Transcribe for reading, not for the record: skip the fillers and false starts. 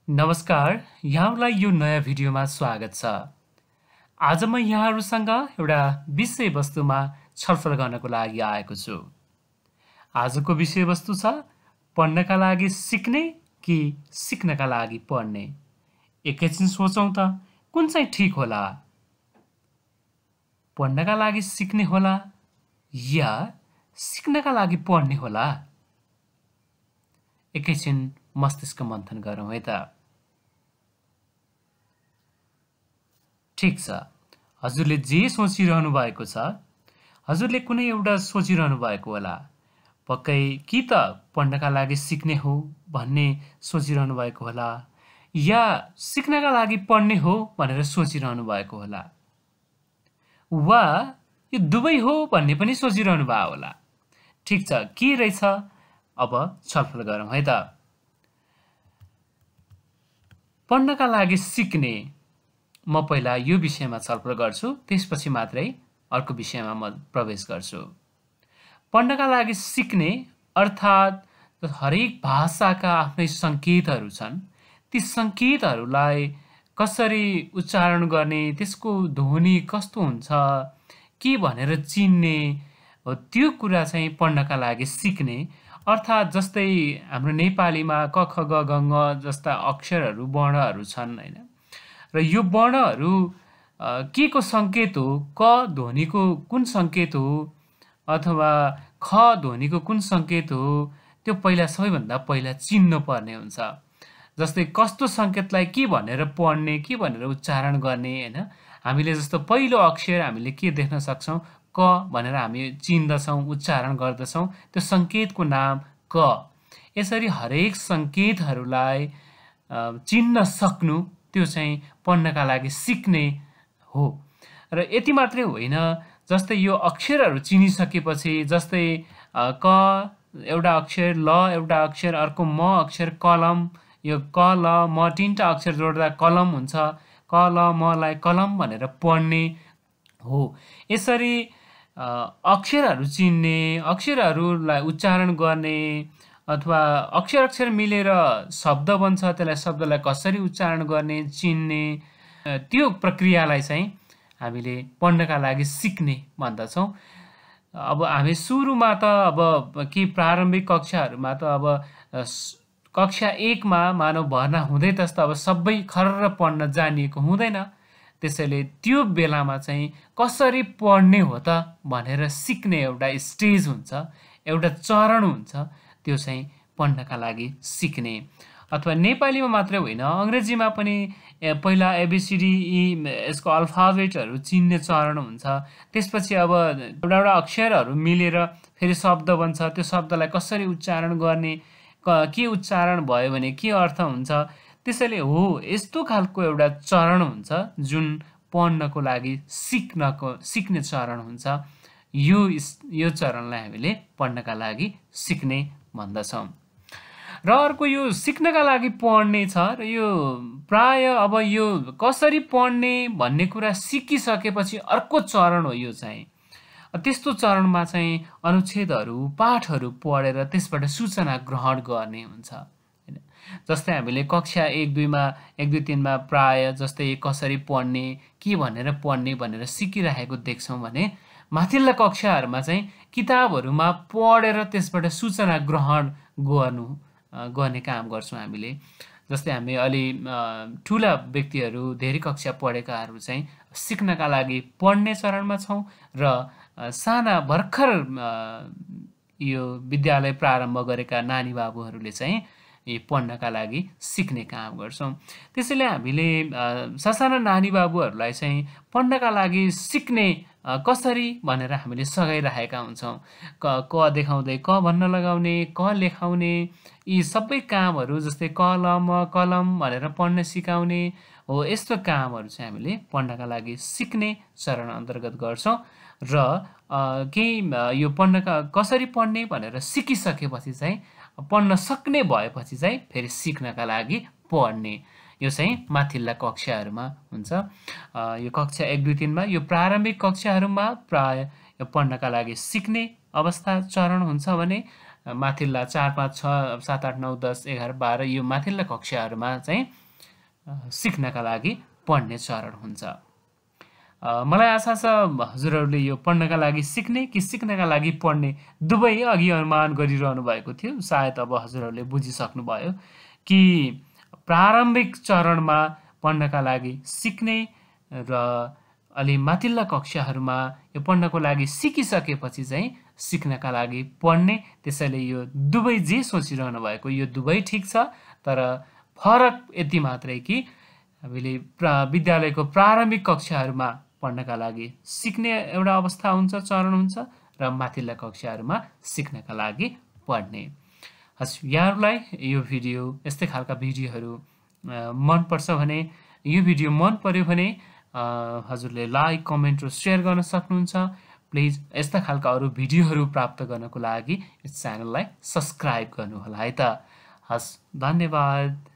नमस्कार, यहाँलाई यो नयाँ भिडियोमा स्वागत छ। आज म यहाँहरूसँग एउटा विषयवस्तुमा छलफल गर्नको लागि आएको छु। आजको विषयवस्तु छ पढ्नका लागि सिक्ने कि सिक्नका लागि पढ्ने। एकैछिन सोचौं त कुन चाहिँ ठीक होला? पढ्नका लागि सिक्ने होला या सिक्नका लागि पढ्ने होला? एकैछिन मस्तिष्क मन्थन गरौँ है त। ठीक छ, हजुरले जे सोचिरहनु भएको छ, हजुरले कुनै एउटा सोचिरहनु भएको होला। पक्कै कि त पढ्नका लागि सिक्ने हो भन्ने सोचिरहनु भएको होला या सिक्नका लागि पढ्ने हो भनेर सोचिरहनु भएको होला, वा यो दुवै हो भन्ने पनि सोचिरहनु भएको होला। ठीक छ, के रहेछ? अब छलफल गरौँ है त। पढ्नका लागि सिक्ने, म पहिला यो विषयमा छलफल गर्छु, त्यसपछि मात्रै अर्को विषयमा म प्रवेश गर्छु। पढ्नका लागि सिक्ने अर्थात् हरेक भाषाका आफ्नै सङ्केतहरू छन्। ती सङ्केतहरूलाई कसरी उच्चारण गर्ने, त्यसको ध्वनि कस्तो हुन्छ के भनेर चिन्ने हो, त्यो कुरा चाहिँ पढ्नका लागि सिक्ने। अर्थात् जस्तै हाम्रो नेपालीमा क ख ग घ ङ जस्ता अक्षरहरू वर्णहरू छन् हैन, र यो वर्णहरू के को सङ्केत हो, क ध्वनिको कुन सङ्केत हो अथवा ख ध्वनिको कुन सङ्केत हो, त्यो पहिला सबैभन्दा पहिला चिन्नु पर्ने हुन्छ। जस्तै कस्तो सङ्केतलाई के भनेर पढ्ने, के भनेर उच्चारण गर्ने हैन। हामीले जस्तो पहिलो अक्षर हामीले के देख्न सक्छौँ, क भनेर हामी चिन्दछौँ, उच्चारण गर्दछौँ, त्यो सङ्केतको नाम क। यसरी हरेक सङ्केतहरूलाई चिन्न सक्नु त्यो चाहिँ पढ्नका लागि सिक्ने हो। र यति मात्रै होइन, जस्तै यो अक्षरहरू चिनिसकेपछि, जस्तै क एउटा अक्षर, ल एउटा अक्षर, अर्को म अक्षर, कलम, यो क ल म तीनटा अक्षर जोड्दा कलम हुन्छ। क ल मलाई कलम भनेर पढ्ने हो। यसरी अक्षरहरू चिन्ने, अक्षरहरूलाई उच्चारण गर्ने, अथवा अक्षर अक्षर मिलेर शब्द बन्छ, त्यसलाई शब्दलाई कसरी उच्चारण गर्ने, चिन्ने, त्यो प्रक्रियालाई चाहिँ हामीले पढ्नका लागि सिक्ने भन्दछौँ। अब हामी सुरुमा त अब के प्रारम्भिक कक्षाहरूमा त अब कक्षा 1 मा मानव भर्ना हुँदै त अब सबै खर्र पढ्न जानिएको हुँदैन। त्यसैले त्यो बेलामा चाहिँ कसरी पढ्ने हो त भनेर सिक्ने एउटा स्टेज हुन्छ, एउटा चरण हुन्छ, त्यो चाहिँ पढ्नका लागि सिक्ने। अथवा नेपालीमा मात्रै होइन, अङ्ग्रेजीमा पनि पहिला एबिसिडी यसको अल्फाबेटहरू चिन्ने चरण हुन्छ। त्यसपछि अब एउटा एउटा अक्षरहरू मिलेर फेरि शब्द बन्छ, त्यो शब्दलाई कसरी उच्चारण गर्ने, के उच्चारण भयो भने के अर्थ हुन्छ। त्यसैले हो यस्तो खालको एउटा चरण हुन्छ जुन पढ्नको लागि सिक्ने चरण हुन्छ। यो चरणलाई हामीले पढ्नका लागि सिक्ने भन्दछौँ। र अर्को यो सिक्नका लागि पढ्ने छ, र यो प्राय अब यो कसरी पढ्ने भन्ने कुरा सिकिसकेपछि अर्को चरण हो यो चाहिँ। त्यस्तो चरणमा चाहिँ अनुच्छेदहरू, पाठहरू पढेर त्यसबाट सूचना ग्रहण गर्ने हुन्छ। जस्तै हामीले कक्षा 1, 2 मा 1, 2, 3 मा प्राय जस्तै कसरी पढ्ने, के भनेर पढ्ने भनेर सिकिरहेको देख्छौँ भने, माथिल्ला कक्षाहरूमा चाहिँ किताबहरूमा पढेर त्यसबाट सूचना ग्रहण गर्ने काम गर्छौँ हामीले। जस्तै हामी अलि ठुला व्यक्तिहरू, धेरै कक्षा पढेकाहरू चाहिँ सिक्नका लागि पढ्ने चरणमा छौँ, र साना भर्खर यो विद्यालय प्रारम्भ गरेका नानी बाबुहरूले चाहिँ पढ्नका लागि सिक्ने काम गर्छौँ। त्यसैले हामीले ससाना नानी बाबुहरूलाई चाहिँ पढ्नका लागि सिक्ने कसरी भनेर हामीले सघाइरहेका हुन्छौँ। क देखाउँदै क भन्न लगाउने, क लेखाउने, यी सबै कामहरू जस्तै क ल म कलम भनेर पढ्न सिकाउने हो। यस्तो कामहरू चाहिँ हामीले पढ्नका लागि सिक्ने चरण अन्तर्गत गर्छौँ। र केही यो कसरी पढ्ने भनेर सिकिसकेपछि चाहिँ, पढ्न सक्ने भएपछि चाहिँ फेरि सिक्नका लागि पढ्ने, यो चाहिँ माथिल्ला कक्षाहरूमा हुन्छ। यो कक्षा 1, 2, 3 मा, यो प्रारम्भिक कक्षाहरूमा प्राय यो पढ्नका लागि सिक्ने अवस्था चरण हुन्छ भने, माथिल्ला 4 5 6 7 8 9 10 11 12 यो माथिल्ला कक्षाहरूमा चाहिँ सिक्नका लागि पढ्ने चरण हुन्छ। मलाई आशा छ हजुरहरूले यो पढ्नका लागि सिक्ने कि सिक्नका लागि पढ्ने दुवै अघि अनुमान गरिरहनु भएको थियो। सायद अब हजुरहरूले बुझिसक्नुभयो कि प्रारम्भिक चरणमा पढ्नका लागि सिक्ने र अलि माथिल्ला कक्षाहरूमा यो पढ्नको लागि सिकिसकेपछि चाहिँ सिक्नका लागि पढ्ने। त्यसैले यो दुवै जे सोचिरहनु भएको यो दुवै ठिक छ, तर फरक यति मात्रै कि हामीले विद्यालयको प्रारम्भिक कक्षाहरूमा पढ्नका लागि सिक्ने एउटा अवस्था हुन्छ, चरण हुन्छ, र माथिल्ला कक्षाहरूमा सिक्नका लागि पढ्ने। यहाँहरूलाई यो भिडियो यस्तै खालका भिडियोहरू मनपर्छ भने, यो भिडियो मन पर्यो भने हजुरले लाइक, कमेन्ट र सेयर गर्न सक्नुहुन्छ। प्लिज यस्ता खालका अरू भिडियोहरू प्राप्त गर्नको लागि यस च्यानललाई सब्सक्राइब गर्नुहोला है त। हस्, धन्यवाद।